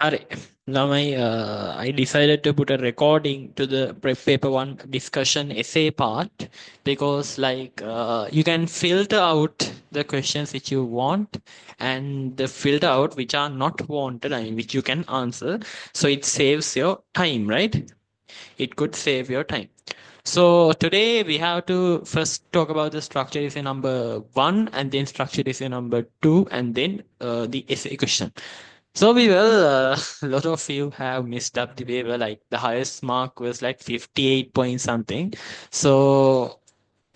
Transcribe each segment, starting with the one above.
Alright. Now I decided to put a recording to the prep paper one discussion essay part because you can filter out the questions which you want and the filter out which are not wanted, I mean which you can answer. So it saves your time, right? It could save your time. So today we have to first talk about the structure essay number one, and then structure essay number two, and then the essay question. So we will, a lot of you have missed up the paper. Like the highest mark was like 58 point something. So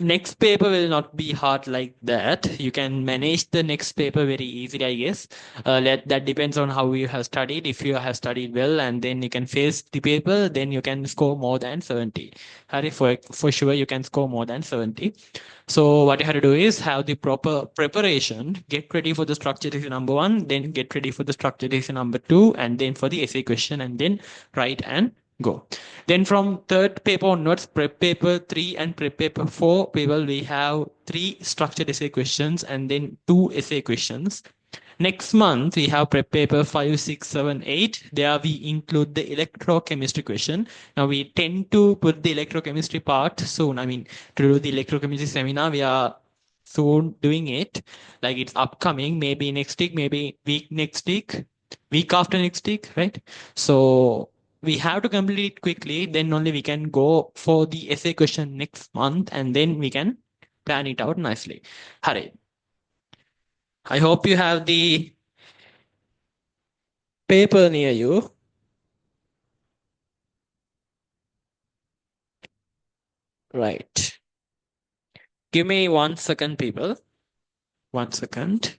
next paper will not be hard like that. You can manage the next paper very easily, I guess. That depends on how you have studied. If you have studied well and then you can face the paper, then you can score more than 70. Harry, for sure, you can score more than 70. So what you have to do is have the proper preparation, get ready for the structure essay number one, then get ready for the structure essay number two, and then for the essay question, and then write and go. Then from third paper onwards, prep paper 3 and prep paper 4 paper, we have 3 structured essay questions and then 2 essay questions. Next month, we have prep paper 5, 6, 7, 8. There we include the electrochemistry question. Now we tend to put the electrochemistry part soon. I mean, to do the electrochemistry seminar, we are soon doing it. Like it's upcoming, maybe next week, maybe week next week, week after next week, right? So we have to complete it quickly. Then only we can go for the essay question next month, and then we can plan it out nicely. Hurry. I hope you have the paper near you. Right. Give me 1 second, people. 1 second.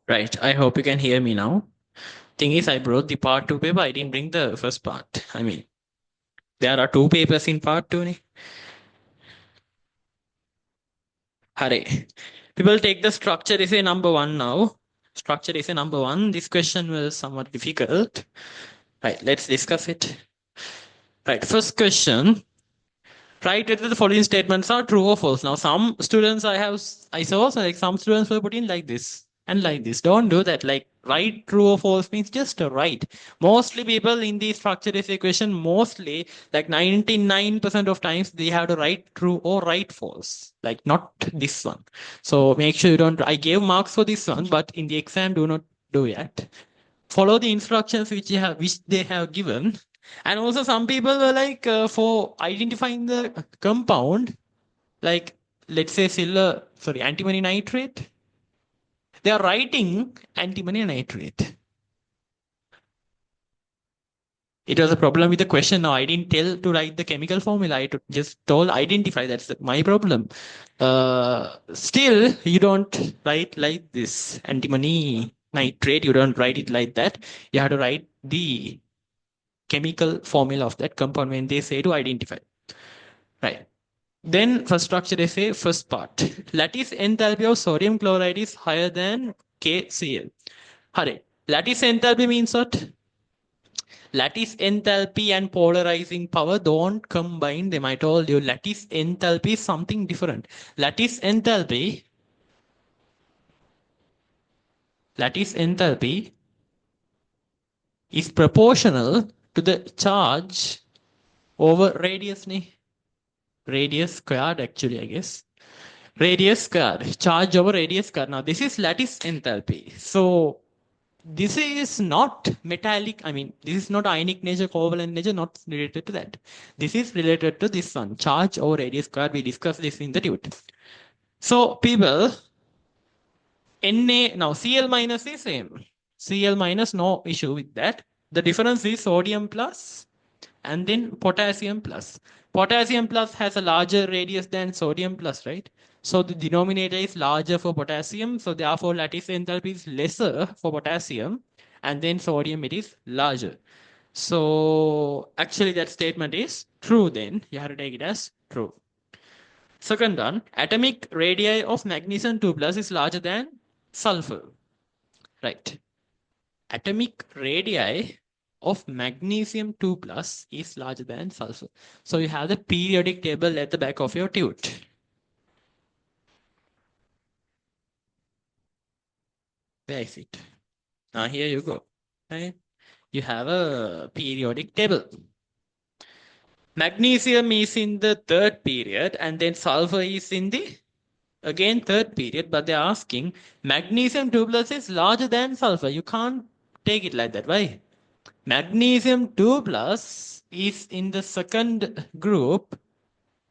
Right. I hope you can hear me now. Thing is, I brought the part two paper. I didn't bring the first part. I mean, there are two papers in part two. Ne? Hurry. People take the structure essay number one now. Structure essay number one. This question was somewhat difficult. Right. Let's discuss it. Right. First question. Write whether the following statements are true or false. Now, some students I saw so like some students were putting like this and like this. Don't do that. Like write true or false means just a write. Mostly people in the structured essay question, mostly like 99% of times they have to write true or write false. Like not this one. So make sure you don't. I gave marks for this one, but in the exam, do not do that. Follow the instructions which they have given. And also some people were like for identifying the compound, like let's say antimony nitrate, they are writing antimony nitrate. It was a problem with the question. Now I didn't tell to write the chemical formula. Just told identify. That's my problem. Still, you don't write like this antimony nitrate. You don't write it like that. You have to write the chemical formula of that compound when they say to identify. Right. Then first structure they say first part. Lattice enthalpy of sodium chloride is higher than KCl. Hurry. Lattice enthalpy means what? Lattice enthalpy and polarizing power don't combine them. I told you lattice enthalpy is something different. Lattice enthalpy is proportional to the charge over radius. Radius squared actually, I guess. Radius squared, charge over radius squared. Now this is lattice enthalpy. So This is not metallic. I mean, this is not ionic nature, covalent nature, not related to that. This is related to this one, charge over radius square. We discussed this in the tute. So people, Na, now Cl minus is same. Cl minus, no issue with that. The difference is sodium plus and then potassium plus. Potassium plus has a larger radius than sodium plus, right? So the denominator is larger for potassium. So therefore lattice enthalpy is lesser for potassium. And then sodium, it is larger. So actually that statement is true then. You have to take it as true. Second one, atomic radii of magnesium 2 plus is larger than sulfur. Right. Atomic radii of magnesium 2 plus is larger than sulfur. So you have the periodic table at the back of your tute. Where is it? Now here you go. Right? You have a periodic table. Magnesium is in the third period and then sulfur is in the again third period, but they're asking magnesium 2 plus is larger than sulfur. You can't take it like that. Why? Magnesium 2 plus is in the second group.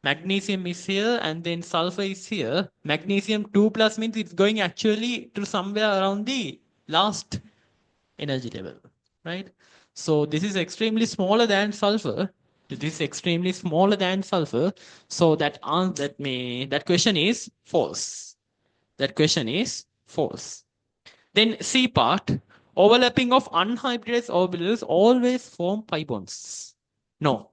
Magnesium is here and then sulfur is here. Magnesium 2 plus means it's going actually to somewhere around the last energy level, right? So this is extremely smaller than sulfur. This is extremely smaller than sulfur. So that question is false. That question is false. Then C part, overlapping of unhybridized orbitals always form pi bonds. No.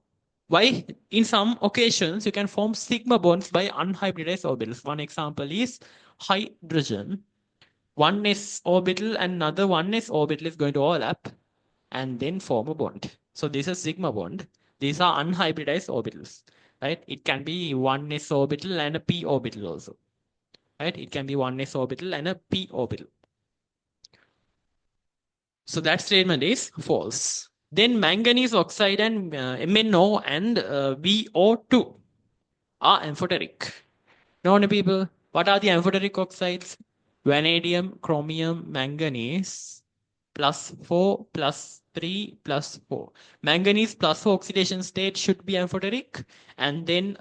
Why? In some occasions, you can form sigma bonds by unhybridized orbitals. One example is hydrogen. 1s orbital and another 1s orbital is going to overlap and then form a bond. So this is sigma bond. These are unhybridized orbitals, right? It can be 1s orbital and a p orbital also, right? It can be 1s orbital and a p orbital. So that statement is false. Then manganese oxide and MnO and VO2 are amphoteric. Now, people, what are the amphoteric oxides? Vanadium, chromium, manganese, plus 4, plus 3, plus 4. Manganese plus 4 oxidation state should be amphoteric. And then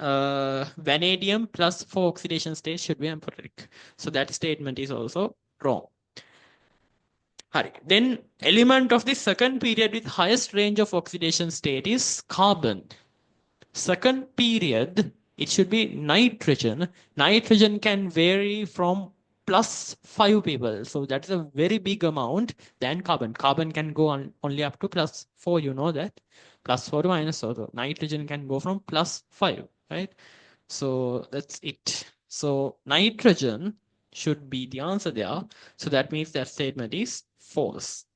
vanadium plus 4 oxidation state should be amphoteric. So that statement is also wrong. Then element of the second period with highest range of oxidation state is carbon. Second period, it should be nitrogen. Nitrogen can vary from +5 people. So that's a very big amount than carbon. Carbon can go on only up to +4, you know that. +4 to -4. So nitrogen can go from +5, right? So that's it. So nitrogen should be the answer there. So that means that statement is false.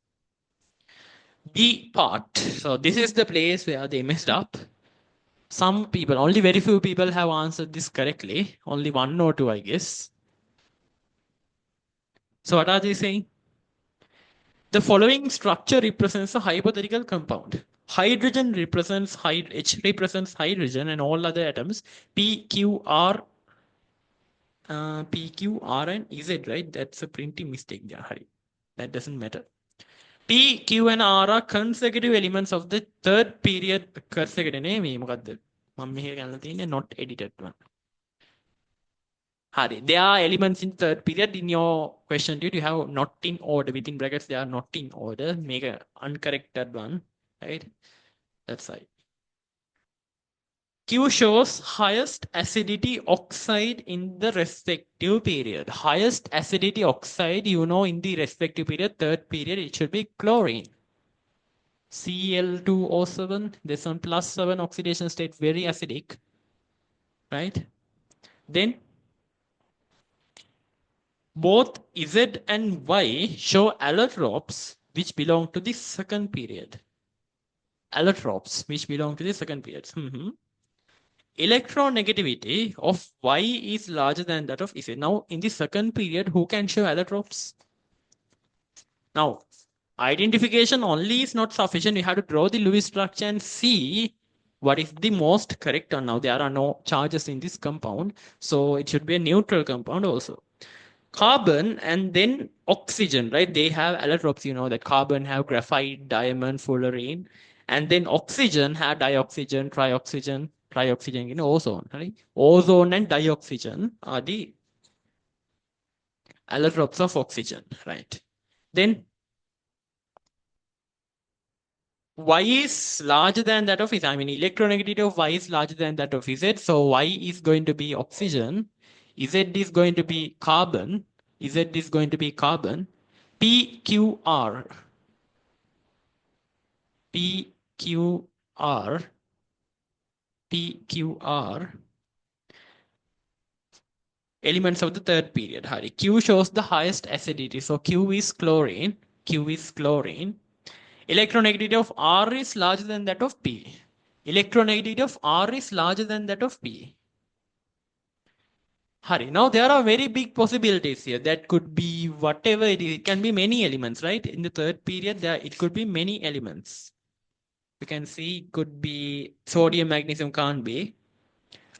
B part. So this is the place where they messed up. Some people, only very few people have answered this correctly. Only 1 or 2, I guess. So what are they saying? The following structure represents a hypothetical compound. Hydrogen represents H represents hydrogen and all other atoms. P, Q, R, P, Q, R, and Z, right? That's a printing mistake there, Hari. That doesn't matter. P, Q, and R are consecutive elements of the third period. Consecutive name, not edited one. Hari. There are elements in third period. In your question, you have not in order. Within brackets, they are not in order. Make an uncorrected one, right? That's right. Q shows highest acidity oxide in the respective period. Highest acidity oxide, you know, in the respective period, third period, it should be chlorine. Cl2O7, there's some +7 oxidation state, very acidic, right? Then both Z and Y show allotropes which belong to the second period. Allotropes which belong to the second period. Electronegativity of Y is larger than that of Z. Now, in the second period, who can show allotropes? Now, identification only is not sufficient. You have to draw the Lewis structure and see what is the most correct one. Now, there are no charges in this compound, so it should be a neutral compound also. Carbon and then oxygen, right? They have allotropes, you know, that carbon have graphite, diamond, fullerene, and then oxygen have dioxygen, trioxygen, you know, ozone, right? Ozone and dioxygen are the allotropes of oxygen, right? Then Y is larger than that of Z. I mean, electronegativity of Y is larger than that of Z. So Y is going to be oxygen. Z is going to be carbon. Z is going to be carbon. PQR. PQR. PQR. Elements of the third period. Hari. Q shows the highest acidity. So Q is chlorine. Q is chlorine. Electronegativity of R is larger than that of P. Electronegativity of R is larger than that of P. Hari. Now there are very big possibilities here. That could be whatever it is. It can be many elements, right? In the third period, it could be many elements. You can see it could be sodium, magnesium can't be.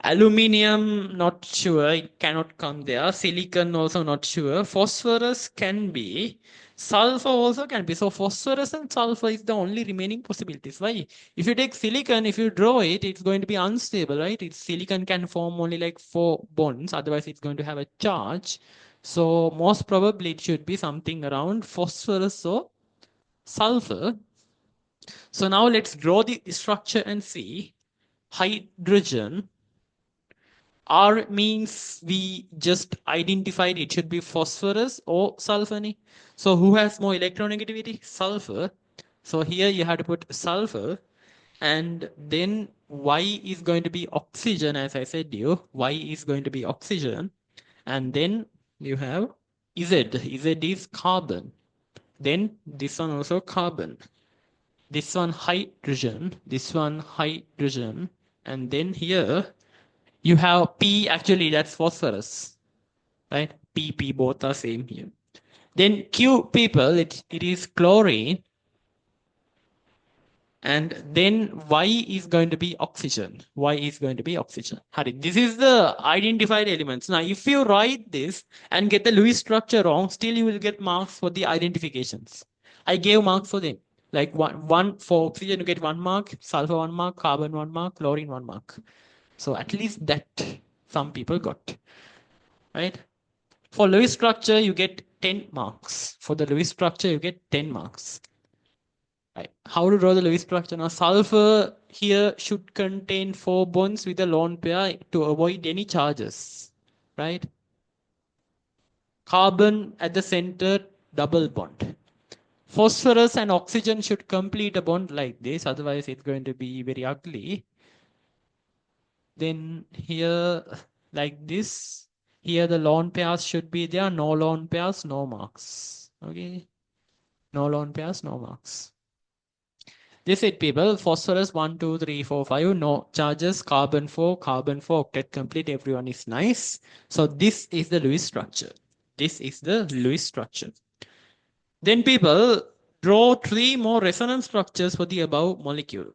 Aluminium, not sure, it cannot come there. Silicon also not sure. Phosphorus can be. Sulfur also can be. So phosphorus and sulfur is the only remaining possibilities. Why? If you take silicon, if you draw it, it's going to be unstable, right? Silicon can form only like 4 bonds. Otherwise, it's going to have a charge. So most probably it should be something around phosphorus or sulfur. So now let's draw the structure and see. Hydrogen. R means we just identified it should be phosphorus or sulfur. So who has more electronegativity? Sulfur. So here you have to put sulfur, and then Y is going to be oxygen, as I said you. Y is going to be oxygen, and then you have Z. Z is carbon. Then this one also carbon. This one hydrogen. This one hydrogen, and then here you have P, actually that's phosphorus, right? P, both are same here. Then Q, people, it is chlorine. And then Y is going to be oxygen. Y is going to be oxygen. Hari, this is the identified elements. Now, if you write this and get the Lewis structure wrong, still you will get marks for the identifications. I gave marks for them. Like one for oxygen, you get 1 mark, sulfur 1 mark, carbon 1 mark, chlorine 1 mark. So at least that some people got, right? For Lewis structure, you get 10 marks. For the Lewis structure, you get 10 marks. Right. How to draw the Lewis structure? Now, sulfur here should contain 4 bonds with a lone pair to avoid any charges, right? Carbon at the center, double bond. Phosphorus and oxygen should complete a bond like this, otherwise it's going to be very ugly. Then here, like this, here the lone pairs should be there. No lone pairs, no marks. Okay. No lone pairs, no marks. This it, people. Phosphorus 1, 2, 3, 4, 5. No charges. Carbon 4, octet complete. Everyone is nice. So this is the Lewis structure. This is the Lewis structure. Then people draw 3 more resonance structures for the above molecule.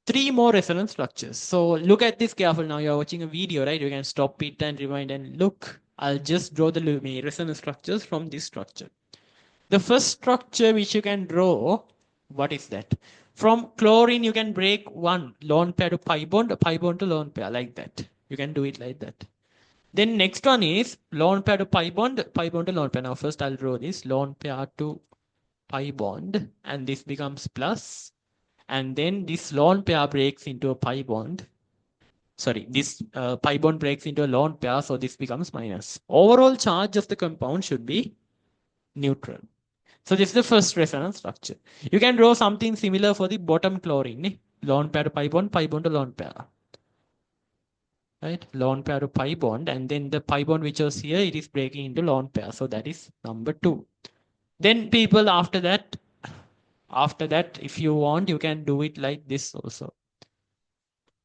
3 more resonance structures. So look at this careful now. You're watching a video, right? You can stop it and rewind and look. I'll just draw the resonance structures from this structure. The first structure which you can draw, what is that? From chlorine, you can break one lone pair to pi bond to lone pair, like that. You can do it like that. Then next one is lone pair to pi bond to lone pair. Now first I'll draw this lone pair to pi bond, and this becomes plus. And then this lone pair breaks into a pi bond. Sorry, this pi bond breaks into a lone pair, so this becomes minus. Overall charge of the compound should be neutral. So this is the first resonance structure. You can draw something similar for the bottom chlorine. Lone pair to pi bond to lone pair. Right? Lone pair to pi bond, and then the pi bond which was here, it is breaking into lone pair. So that is number 2. Then people after that, if you want, you can do it like this also.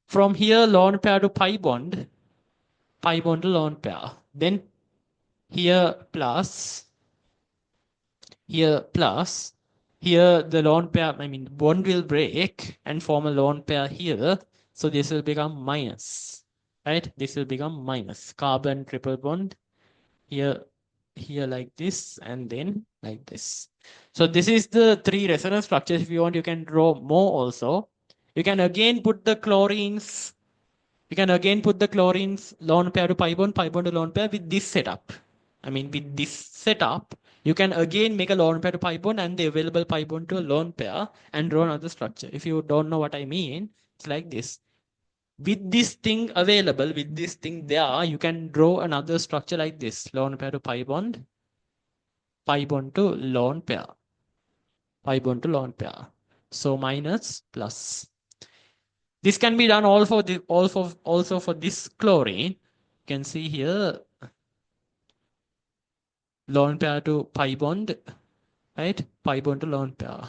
From here, lone pair to pi bond to lone pair. Then here plus, here plus, here the lone pair, bond will break and form a lone pair here. So this will become minus, right? This will become minus. Carbon triple bond here here like this, and then like this. So this is the three resonance structures. If you want, you can draw more also. You can again put the chlorines. You can again put the chlorines lone pair to pi bond to lone pair with this setup. I mean, with this setup, you can again make a lone pair to pi bond and the available pi bond to a lone pair and draw another structure. If you don't know what I mean, it's like this. With this thing available, with this thing there, you can draw another structure like this. Lone pair to pi bond to lone pair, pi bond to lone pair. So minus plus. This can be done all for the also for this chlorine. You can see here lone pair to pi bond, right? Pi bond to lone pair.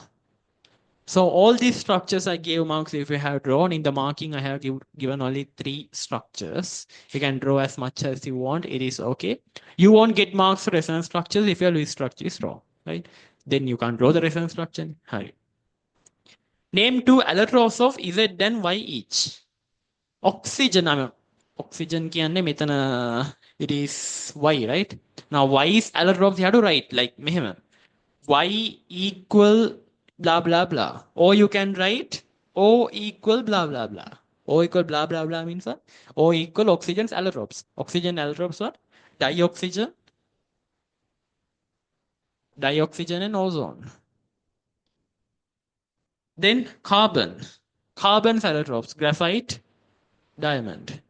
So all these structures I gave marks. If you have drawn in the marking, I have given only 3 structures. You can draw as much as you want. It is okay. You won't get marks for resonance structures if your Lewis structure is wrong, right? Then you can't draw the resonance structure. Right. Name 2 allotropes of Z and Y each. Oxygen, I mean, oxygen කියන්නේ මෙතන it is Y, right? Now Y is allotropes, you have to write like මෙහෙම. Y equal blah blah blah. Or you can write O equal blah blah blah. O equal blah blah blah means what? O equal oxygen's allotropes. Oxygen allotropes what? Dioxygen and ozone. Then carbon. Carbon's allotropes, graphite, diamond.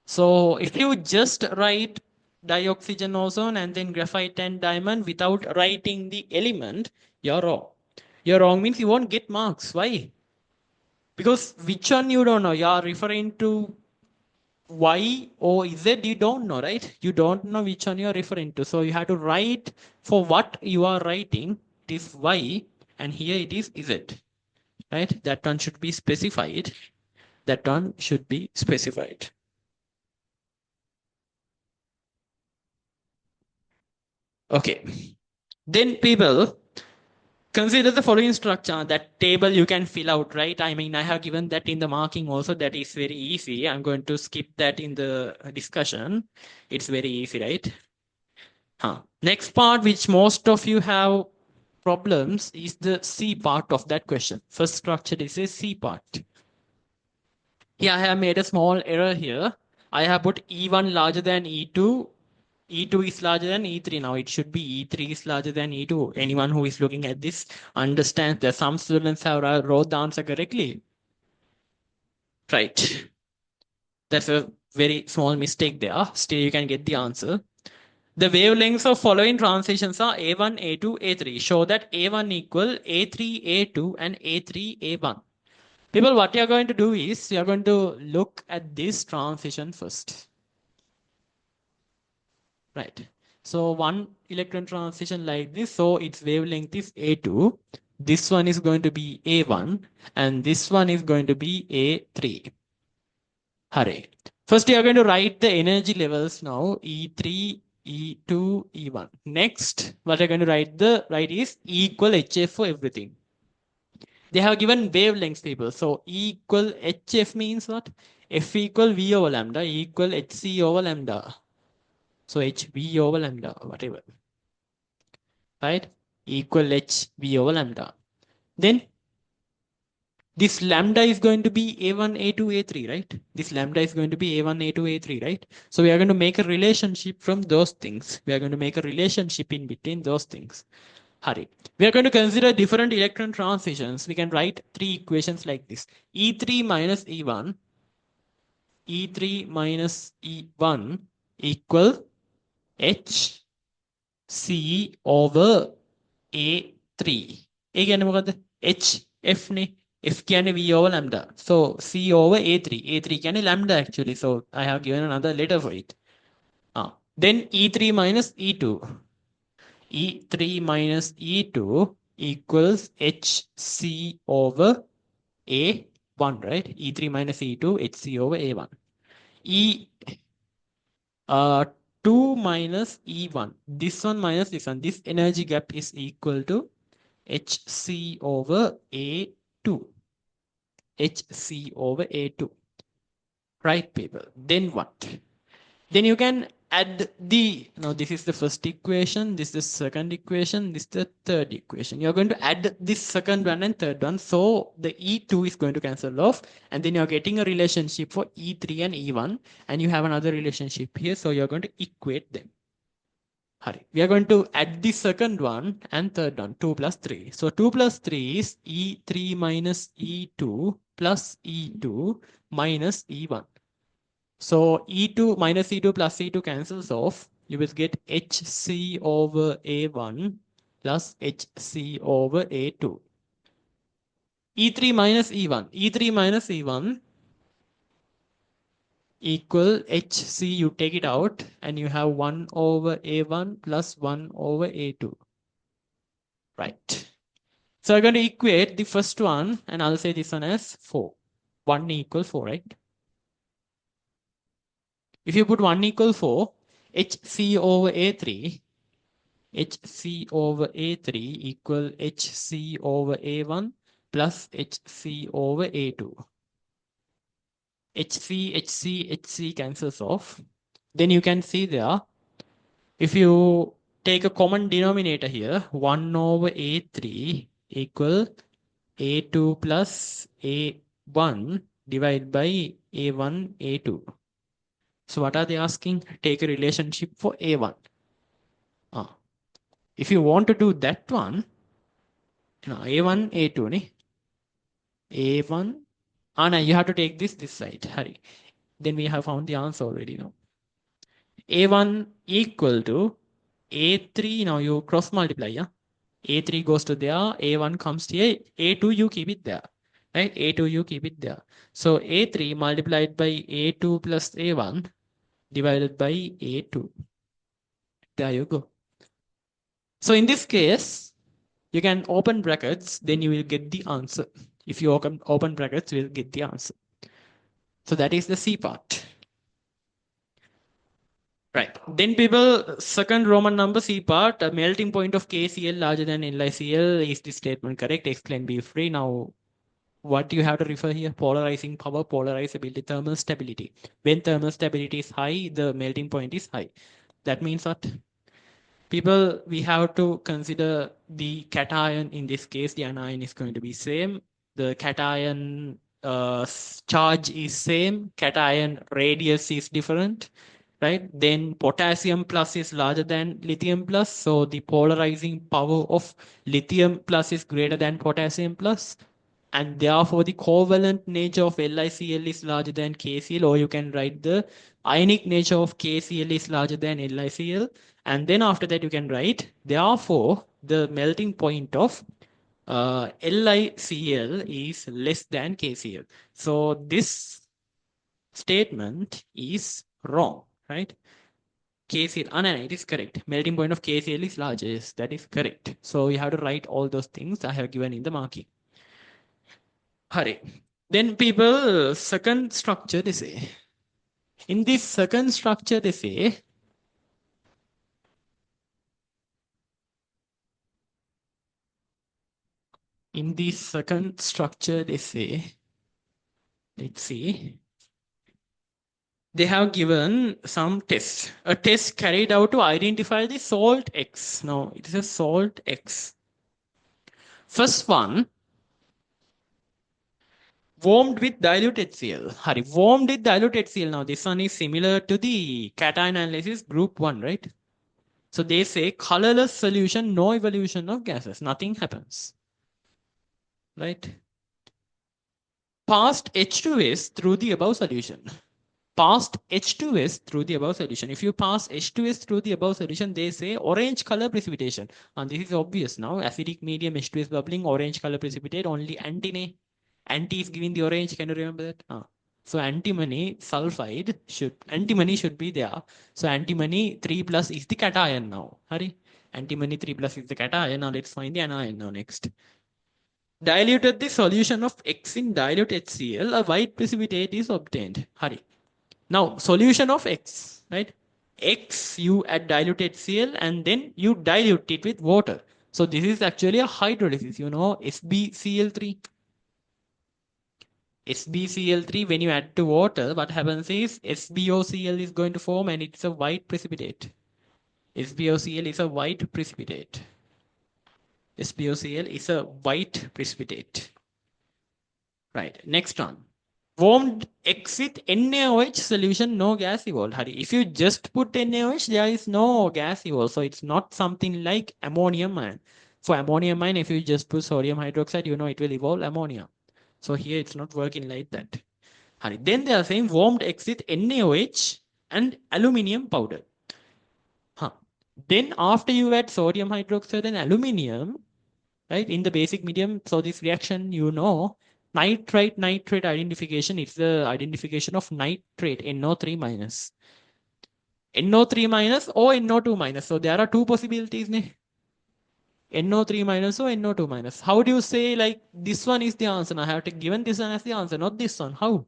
So if you just write dioxygen, ozone, and then graphite and diamond without writing the element, you're wrong. You're wrong means you won't get marks. Why? Because which one you don't know. You're referring to Y or Z, you don't know, right? You don't know which one you're referring to. So you have to write for what you are writing. It is Y, and here it is Z, right? That one should be specified. That one should be specified. Okay. Then people, consider the following structure. That table you can fill out, right? I mean, I have given that in the marking also. That is very easy. I'm going to skip that in the discussion. It's very easy, right? Next part, which most of you have problems, is the C part of that question. First structure is a C part. Here I have made a small error here. I have put E1 larger than E2. E2 is larger than E3 now. It should be E3 is larger than E2. Anyone who is looking at this understands that some students have wrote the answer correctly. Right. That's a very small mistake there. Still, you can get the answer. The wavelengths of following transitions are A1, A2, A3. Show that A1 equal A3, A2 and A3, A1. People, what you're going to do is you're going to look at this transition first. Right. So one electron transition like this, so its wavelength is A2. This one is going to be A1 and this one is going to be A3. Hurry. First, you are going to write the energy levels now, E3, E2, E1. Next, what you're going to write is E equal HF for everything. They have given wavelengths, people. So E equal HF means what? F equal V over lambda, E equal HC over lambda. So HV over lambda, whatever. Right? Equal HV over lambda. Then this lambda is going to be A1, A2, A3, right? This lambda is going to be A1, A2, A3, right? So we are going to make a relationship from those things. We are going to make a relationship in between those things. Hurry. We are going to consider different electron transitions. We can write 3 equations like this. E3 minus E1, E3 minus E1 equal H C over A3. ඒ කියන්නේ මොකද්ද? H F නේ. F කියන්නේ V over lambda. So C over A3. A3 කියන්නේ lambda actually. So I have given another letter for it. Then E3 minus E2. E3 minus E2 equals HC over A1, right? E3 minus E2, HC over A1. E2 minus E1. This one minus this one. This energy gap is equal to HC over A2. HC over A2. Right, people? Then what? Then you can add the, now this is the first equation, this is the second equation, this is the third equation. You're going to add this second one and third one. So the E2 is going to cancel off, and then you're getting a relationship for E3 and E1, and you have another relationship here. So you're going to equate them. Hurry. We are going to add the second one and third one, 2 plus 3. So 2 plus 3 is E3 minus E2 plus E2 minus E1. So E2 minus E2 plus E2 cancels off. You will get HC over A1 plus HC over A2. E3 minus E1. E3 minus E1 equal HC. You take it out and you have 1 over A1 plus 1 over A2. Right. So I'm going to equate the first one, and I'll say this one as 4. 1 equals 4, right? If you put 1 equals 4, HC over A3, HC over A3 equal HC over A1 plus HC over A2. HC cancels off. Then you can see there, if you take a common denominator here, 1 over A3 equal A2 plus A1 divided by A1, A2. So what are they asking? Take a relationship for A1. If you want to do that one, A1, A2, ne? A1, no, you have to take this side. Hurry. Then we have found the answer already, no? A1 equal to A3, now you cross multiply, yeah? A3 goes to there, A1 comes here, A2 you keep it there, right? A2 you keep it there. So A3 multiplied by A2 plus A1 divided by A2. There you go. So in this case, you can open brackets, then you will get the answer. If you open brackets, you will get the answer. So that is the C part. Right. Then people, second Roman number C part, a melting point of KCl larger than LICl. Is this statement correct? Explain, be free. Now, what do you have to refer here? Polarizing power, polarizability, thermal stability. When thermal stability is high, the melting point is high. That means what? People, we have to consider the cation. In this case, the anion is going to be same. The cation charge is same. Cation radius is different, right? Then potassium plus is larger than lithium plus. So the polarizing power of lithium plus is greater than potassium plus. And therefore, the covalent nature of LiCl is larger than KCl, or you can write the ionic nature of KCl is larger than LiCl. And then after that, you can write, therefore, the melting point of LiCl is less than KCl. So this statement is wrong, right? KCl, no, it is correct. Melting point of KCl is larger. Yes, that is correct. So you have to write all those things I have given in the marking. Hurry. Then people, second structure, they say. In this second structure, they say, let's see, they have given some tests. A test carried out to identify the salt X. Now, it is a salt X. First one, warmed with dilute HCl. Hurry, warmed with dilute HCl. Now, this one is similar to the cation analysis group 1, right? So they say colorless solution, no evolution of gases. Nothing happens, right? Passed H2S through the above solution. Passed H2S through the above solution. If you pass H2S through the above solution, they say orange color precipitation. And this is obvious now. Acidic medium, H2S bubbling, orange color precipitate, only antimony. Anti is giving the orange. Can you remember that? So antimony sulfide antimony should be there. So antimony 3 plus is the cation now. Hurry. Antimony 3 plus is the cation. Now let's find the anion now next. Diluted the solution of X in dilute HCl, a white precipitate is obtained. Hurry. Now, solution of X, right? X, you add dilute HCl and then you dilute it with water. So this is actually a hydrolysis, SbCl3. SbCl3, when you add to water, what happens is SbOCl is going to form and it's a white precipitate. SbOCl is a white precipitate. SbOCl is a white precipitate. Right. Next one. Warmed exit NaOH solution, no gas evolved. If you just put NaOH, there is no gas evolved. So it's not something like ammonium ion. For ammonium ion, if you just put sodium hydroxide, you know it will evolve ammonia. So here it's not working like that. Then they are saying warmed exit NaOH and aluminium powder. Then after you add sodium hydroxide and aluminium, right, in the basic medium, so this reaction, you know, nitrite identification is the identification of nitrate, NO3 minus. NO3 minus or NO2 minus. So there are two possibilities. NO3 minus or NO2 minus. How do you say like this one is the answer? I have to given this one as the answer, not this one. How?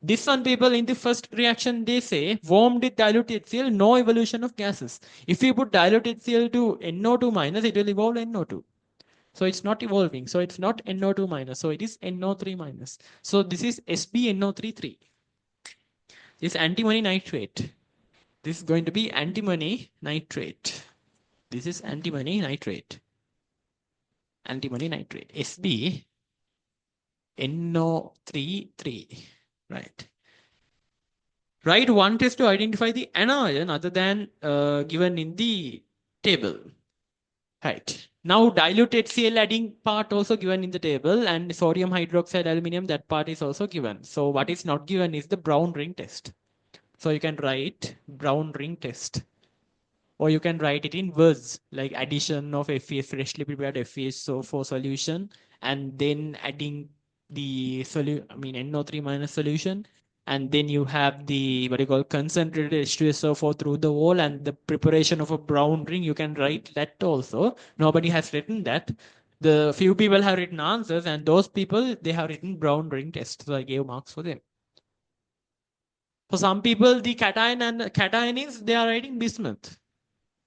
This one people in the first reaction, they say warmed with diluted HCl, no evolution of gases. If you put diluted HCl to NO2 minus, it will evolve NO2. So it's not evolving. So it's not NO2 minus. So it is NO3 minus. So this is SbNO33. This antimony nitrate. This is going to be antimony nitrate. This is antimony nitrate. Antimony nitrate. SbNO33. Right. Write one test to identify the anion other than given in the table. Right. Now dilute HCl adding part also given in the table, and sodium hydroxide aluminum, that part is also given. So what is not given is the brown ring test. So you can write brown ring test. Or you can write it in words like addition of FeS, freshly prepared FeSO4 solution, and then adding the NO3 minus solution, and then you have the what you call concentrated H2SO4 through the wall, and the preparation of a brown ring. You can write that also. Nobody has written that. The few people have written answers, and those people, they have written brown ring test. So I gave marks for them. For some people, the cation is they are writing bismuth.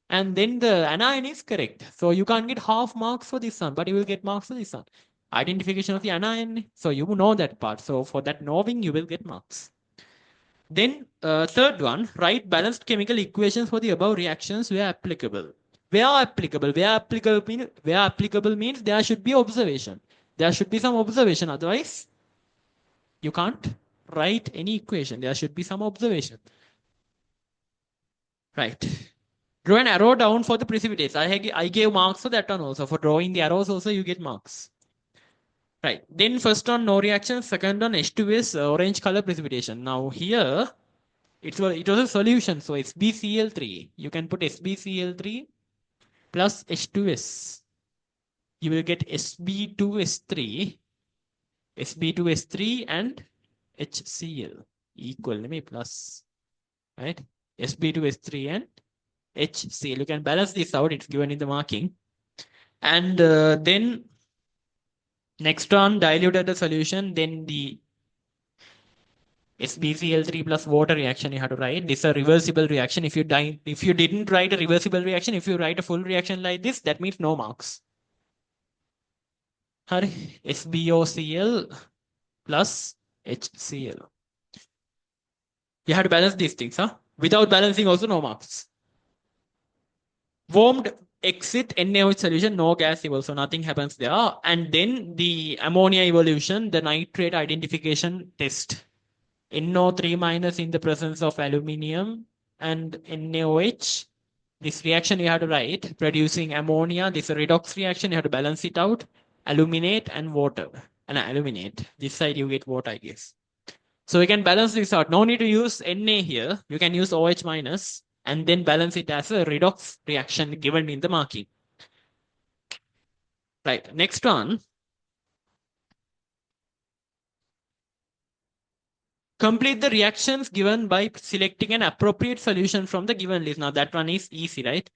And then the anion is correct. So you can't get half marks for this one, but you will get marks for this one. Identification of the anion. So you know that part. So for that knowing, you will get marks. Then third one, write balanced chemical equations for the above reactions where applicable. Where applicable means there should be observation. There should be some observation. Otherwise, you can't write any equation. There should be some observation. Right. Draw an arrow down for the precipitates. I gave marks for that one also. For drawing the arrows also, you get marks. Right. Then first on no reaction, second on H2S orange color precipitation. Now here, it was a solution. So SbCl3. You can put SbCl3 plus H2S. You will get Sb2S3, Sb2S3 and HCl equal to me plus. Right. Sb2S3 and HCl. You can balance this out. It's given in the marking. And then next one, diluted the solution. Then the SbCl3 plus water reaction you have to write. This is a reversible reaction. If you didn't write a reversible reaction, if you write a full reaction like this, that means no marks. SbOCl plus HCl. You have to balance these things, huh? Without balancing, also no marks. Warmed exit NaOH solution, no gas evolves, so nothing happens there. And then the ammonia evolution, the nitrate identification test. NO3 minus in the presence of aluminium and NaOH. This reaction you have to write, producing ammonia. This is a redox reaction, you have to balance it out. Aluminate and water. And aluminate. This side you get water, I guess. So we can balance this out. No need to use Na here. You can use OH minus and then balance it as a redox reaction given in the marking. Right, next one. Complete the reactions given by selecting an appropriate solution from the given list. Now that one is easy, right?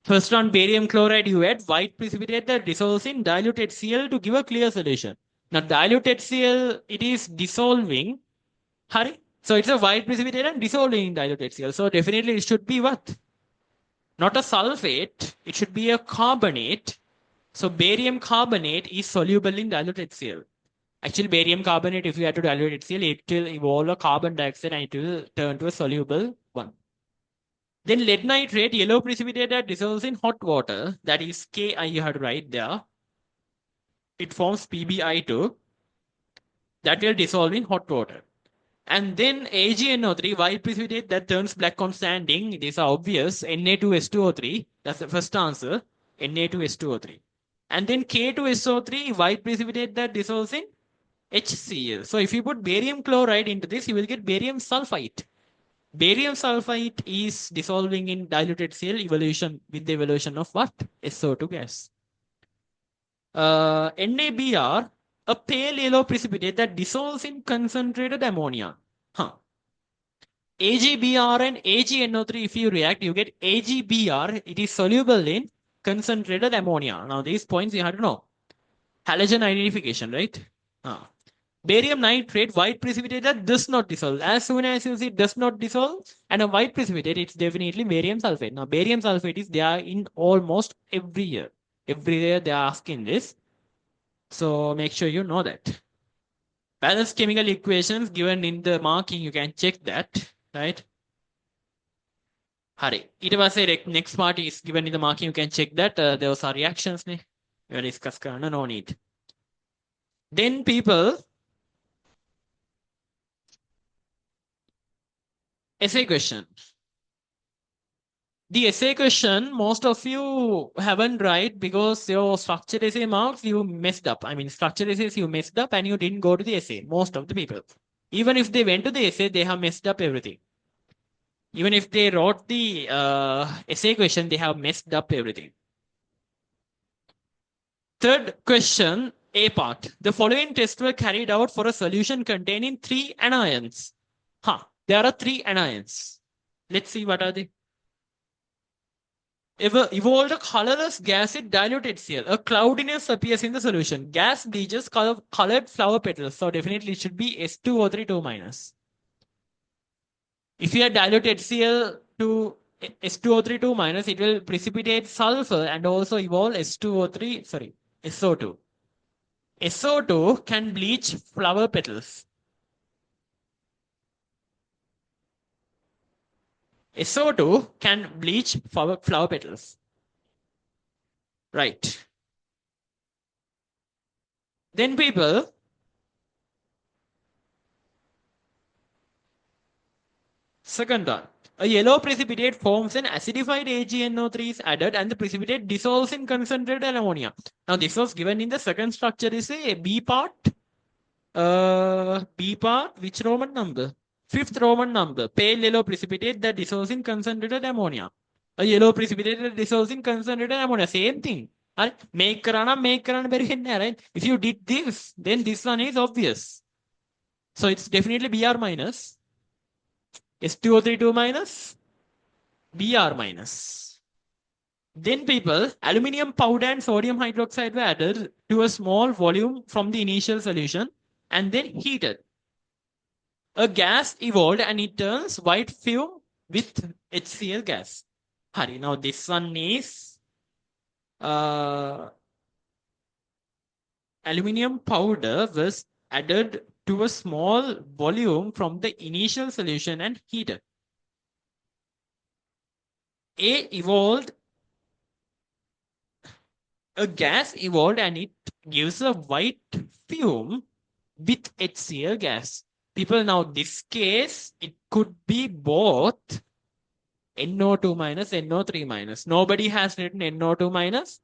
First one, barium chloride, you add white precipitate that dissolves in dilute HCl to give a clear solution. Now dilute HCl, it is dissolving. So it's a white precipitate and dissolving in dilute HCl. So definitely it should be what? Not a sulfate, it should be a carbonate. So barium carbonate is soluble in dilute HCl. Actually, barium carbonate, if you had to dilute HCl, it will evolve a carbon dioxide and it will turn to a soluble one. Then lead nitrate, yellow precipitate that dissolves in hot water, that is Ki, you have to write there. It forms PbI2, that will dissolve in hot water. And then AgNO3, white precipitate that turns black on standing. These are obvious. Na2S2O3, that's the first answer. Na2S2O3. And then K2SO3, white precipitate that dissolves in HCl. So if you put barium chloride into this, you will get barium sulfite. Barium sulfite is dissolving in diluted Cl evolution with the evolution of what? SO2 gas. NaBr, a pale yellow precipitate that dissolves in concentrated ammonia. Huh. AgBr and AgNO3, if you react, you get AgBr. It is soluble in concentrated ammonia. Now, these points you have to know. Halogen identification, right? Barium nitrate, white precipitate that does not dissolve. As soon as you see does not dissolve and a white precipitate, it's definitely barium sulfate. Now, barium sulfate is there in almost every year. Every year they are asking this. So make sure you know that. Balanced chemical equations given in the marking, you can check that, right? Hari. ඊට පස්සේ next part is given in the marking, you can check that. Those are reactions. We will discuss කරන්න no need. Then people, essay question. The essay question, most of you haven't right because your structured essay marks you messed up. I mean, structured essays you messed up and you didn't go to the essay. Most of the people. Even if they went to the essay, they have messed up everything. Even if they wrote the essay question, they have messed up everything. Third question, A part. The following tests were carried out for a solution containing 3 anions. There are 3 anions. Let's see what are they. Evolved a colorless gas in diluted Cl. A cloudiness appears in the solution. Gas bleaches colored flower petals. So definitely it should be S2O3 2 minus. If you have diluted Cl to S2O3 2 minus, it will precipitate sulfur and also evolve S2O3, sorry, SO2. SO2 can bleach flower petals. SO2 can bleach flower petals. Right. Then people, second one. A yellow precipitate forms an acidified AgNO3 is added and the precipitate dissolves in concentrated ammonia. Now this was given in the second structure is a B part. B part, which Roman number? 5th Roman number. Pale yellow precipitate that dissolves in concentrated ammonia. A yellow precipitate that dissolves in concentrated ammonia. Same thing. Make karana, right? If you did this, then this one is obvious. So it's definitely Br minus. S2O3 2 minus, Br minus. Then people, aluminium powder and sodium hydroxide were added to a small volume from the initial solution and then heated. A gas evolved and it turns white fume with HCl gas. Hari, now this one is aluminium powder was added to a small volume from the initial solution and heated. A gas evolved and it gives a white fume with HCl gas. People, now this case, it could be both NO2 minus, NO3 minus. Nobody has written NO2 minus.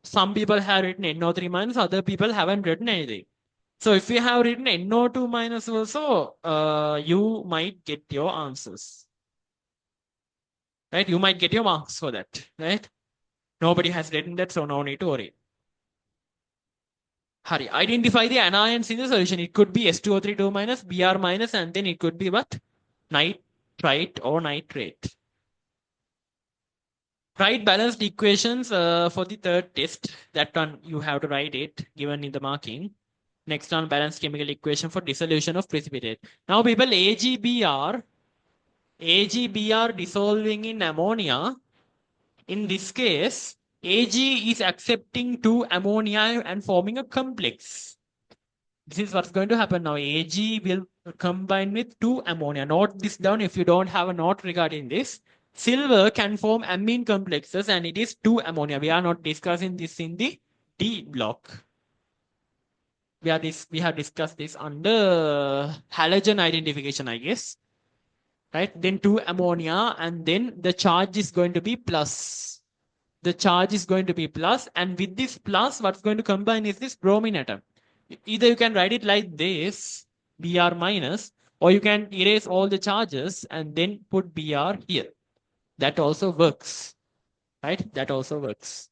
Some people have written NO3 minus, other people haven't written anything. So if you have written NO2 minus also, you might get your answers. Right? You might get your marks for that. Right? Nobody has written that, so no need to worry. Hurry. Identify the anions in the solution. It could be S2O3 2 minus, Br minus, and then it could be what? Nitrite or nitrate. Write balanced equations for the third test. That one you have to write it given in the marking. Next one, balanced chemical equation for dissolution of precipitate. Now people, AgBr dissolving in ammonia. In this case, Ag is accepting 2 ammonia and forming a complex. This is what's going to happen now. Ag will combine with 2 ammonia. Note this down if you don't have a note regarding this. Silver can form amine complexes and it is 2 ammonia. We are not discussing this in the D block. We have discussed this under halogen identification, I guess. Right? Then 2 ammonia and then the charge is going to be plus. The charge is going to be plus, and with this plus, what's going to combine is this bromine atom. Either you can write it like this, Br minus, or you can erase all the charges and then put Br here. That also works, right? That also works.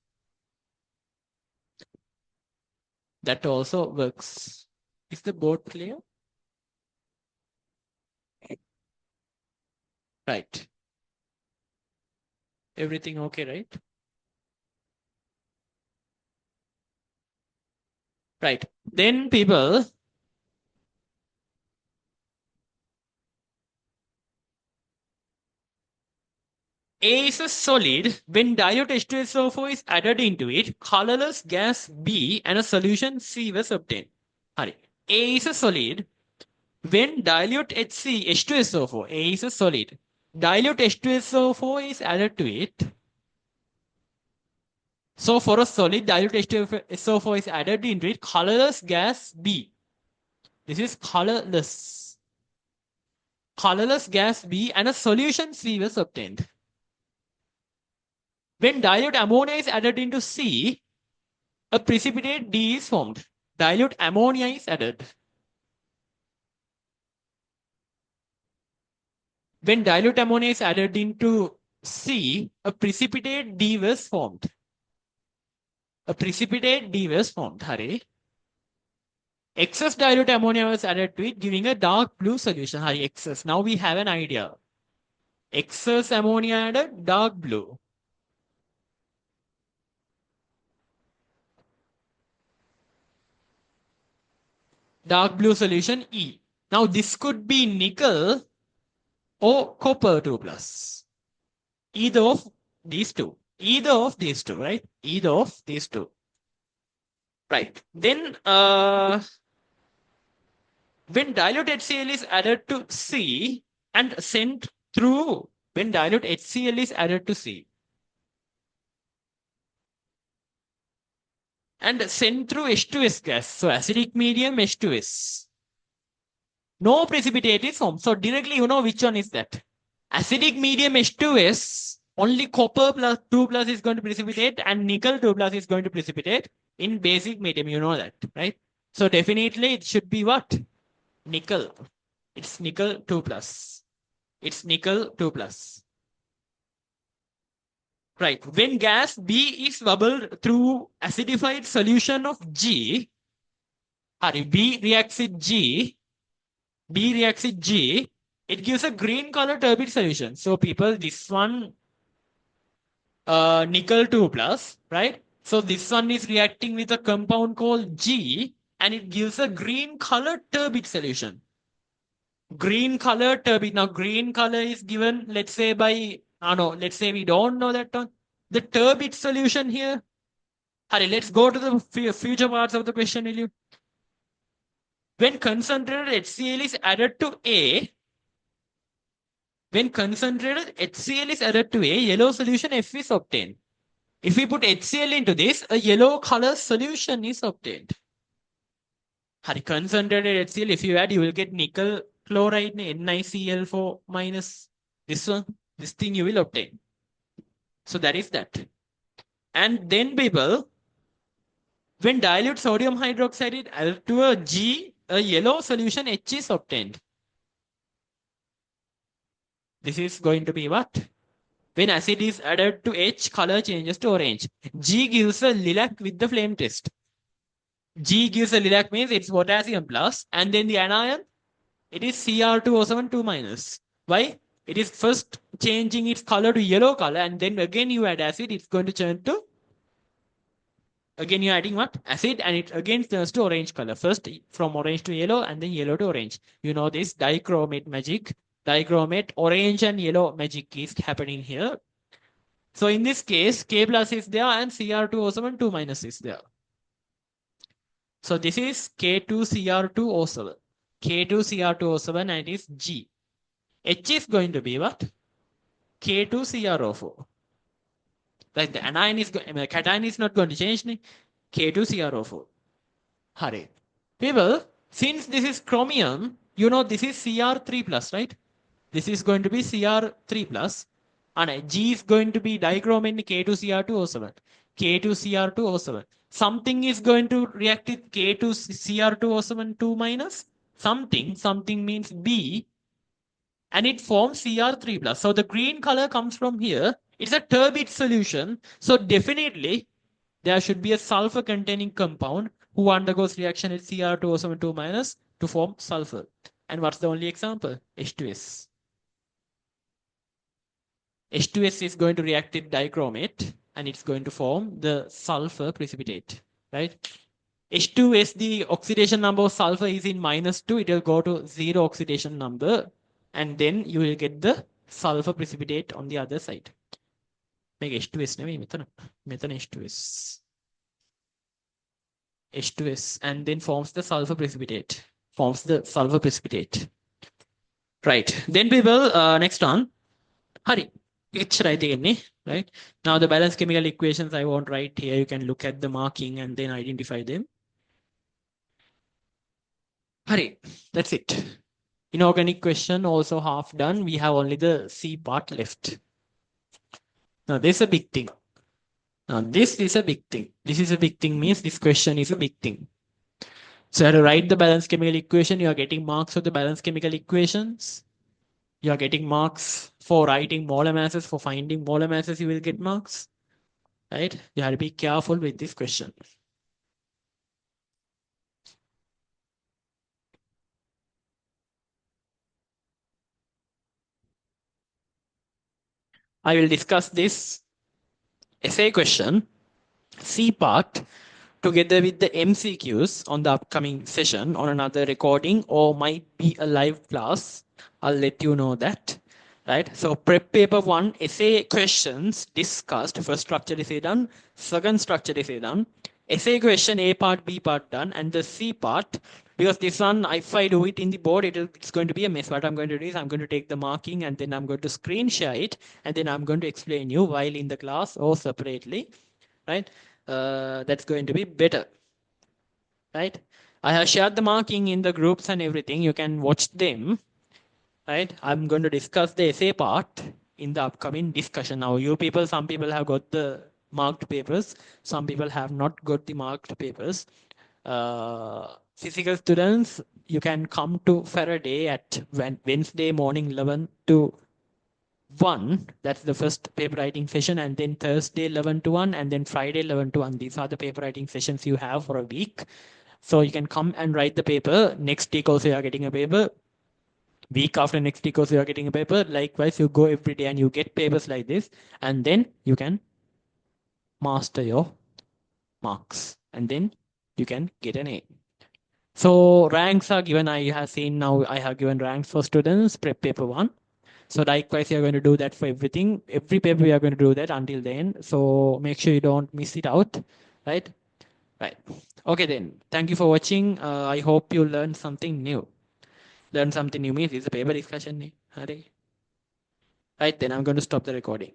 That also works. Is the board clear? Right. Everything okay, right? Right. Then people, A is a solid. When dilute H2SO4 is added into it, colorless gas B and a solution C was obtained. Hurry. A is a solid. When dilute H2SO4, A is a solid. Dilute H2SO4 is added to it. So for a solid, dilute H2SO4 is added into it. Colorless gas B. This is colorless. Colorless gas B and a solution C was obtained. When dilute ammonia is added into C, a precipitate D is formed. Dilute ammonia is added. When dilute ammonia is added into C, a precipitate D was formed. A precipitate D was formed. Hurry. Excess dilute ammonia was added to it, giving a dark blue solution. Hurry, excess. Now we have an idea. Excess ammonia added, dark blue. Dark blue solution E. Now this could be nickel or copper 2 plus. Either of these two. Either of these two, right? Either of these two. Right. Then when dilute HCl is added to C and sent through, when dilute HCl is added to C and sent through H2S gas, so acidic medium H2S, no precipitate is formed. So directly you know which one is that. Acidic medium H2S, only copper plus 2 plus is going to precipitate and nickel 2 plus is going to precipitate in basic medium. You know that, right? So definitely it should be what? Nickel. It's nickel 2 plus. It's nickel 2 plus. Right. When gas B is bubbled through acidified solution of G, B reacts with G, it gives a green color turbid solution. So people, this one, nickel 2 plus, right? So this one is reacting with a compound called G and it gives a green color turbid solution. Green color turbid. Now green color is given, let's say by, let's say we don't know that one. The turbid solution here. Hurry, let's go to the future parts of the question, will you? When concentrated HCl is added to A, yellow solution F is obtained. If we put HCl into this, a yellow color solution is obtained. Hurry, concentrated HCl, if you add, you will get nickel chloride, NiCl4 minus this one. This thing you will obtain. So that is that. And then people, when dilute sodium hydroxide to a G, a yellow solution H is obtained. This is going to be what? When acid is added to H, color changes to orange. G gives a lilac with the flame test. G gives a lilac means it's potassium plus, and then the anion, it is Cr2O7 2 minus. Why? It is first changing its color to yellow color, and then again you add acid, it's going to turn to, again you're adding what? Acid, and it again turns to orange color. First from orange to yellow, and then yellow to orange. You know this dichromate magic. Dichromate, orange and yellow magic is happening here. So in this case, K plus is there and Cr2O7 2 minus is there. So this is K2Cr2O7. K2Cr2O7 and it is G. H is going to be what? K2CrO4. Like the anion is, cation is not going to change. K2CrO4. Hare. People, since this is chromium, you know this is Cr3 plus, right? This is going to be Cr3 plus. And G is going to be dichromin K2Cr2O7. K2Cr2O7. Something is going to react with K2Cr2O7 2 minus. Something means B, and it forms Cr3 plus. So the green color comes from here. It's a turbid solution. So definitely there should be a sulfur containing compound who undergoes reaction at Cr2O7 2 minus to form sulfur. And what's the only example? H2S. H2S is going to react with dichromate and it's going to form the sulfur precipitate, right? H2S, the oxidation number of sulfur is in -2. It will go to 0 oxidation number and then you will get the sulfur precipitate on the other side. Make H2S නෙමෙයි මෙතන H2S. H2S and then forms the sulfur precipitate. Forms the sulfur precipitate. Right. Then we will next on. Hari. It's right again, right? Now the balanced chemical equations I won't write here. You can look at the marking and then identify them. Hari. That's it. Inorganic question also half done. We have only the C part left. Now this is a big thing. Now this is a big thing. This is a big thing means this question is a big thing. So you have to write the balanced chemical equation. You are getting marks for the balanced chemical equations. You are getting marks for writing molar masses. For finding molar masses, you will get marks. Right? You have to be careful with this question. I will discuss this essay question, C part, together with the MCQs on the upcoming session on another recording or might be a live class. I'll let you know that. Right? So prep paper 1 essay questions discussed. First structure essay done. Second structure essay done. Essay question A part, B part done. And the C part, because this one, if I do it in the board, it's going to be a mess. What I'm going to do is I'm going to take the marking and then I'm going to screen share it. And then I'm going to explain you while in the class or separately. Right? That's going to be better. Right? I have shared the marking in the groups and everything. You can watch them. Right? I'm going to discuss the essay part in the upcoming discussion. Now, you people, some people have got the marked papers. Some people have not got the marked papers. Physical students, you can come to Faraday at Wednesday morning 11 to 1. That's the first paper writing session. And then Thursday 11 to 1. And then Friday 11 to 1. These are the paper writing sessions you have for a week. So you can come and write the paper. Next week also you are getting a paper. Week after next week also you are getting a paper. Likewise, you go every day and you get papers like this. And then you can master your marks. And then you can get an A. So ranks are given. I have seen now I have given ranks for students, prep paper 1. So likewise, you're going to do that for everything. Every paper we are going to do that until then. So make sure you don't miss it out. Right? Right. Okay then. Thank you for watching. I hope you learned something new. Learn something new means it's a paper discussion. Right, then I'm going to stop the recording.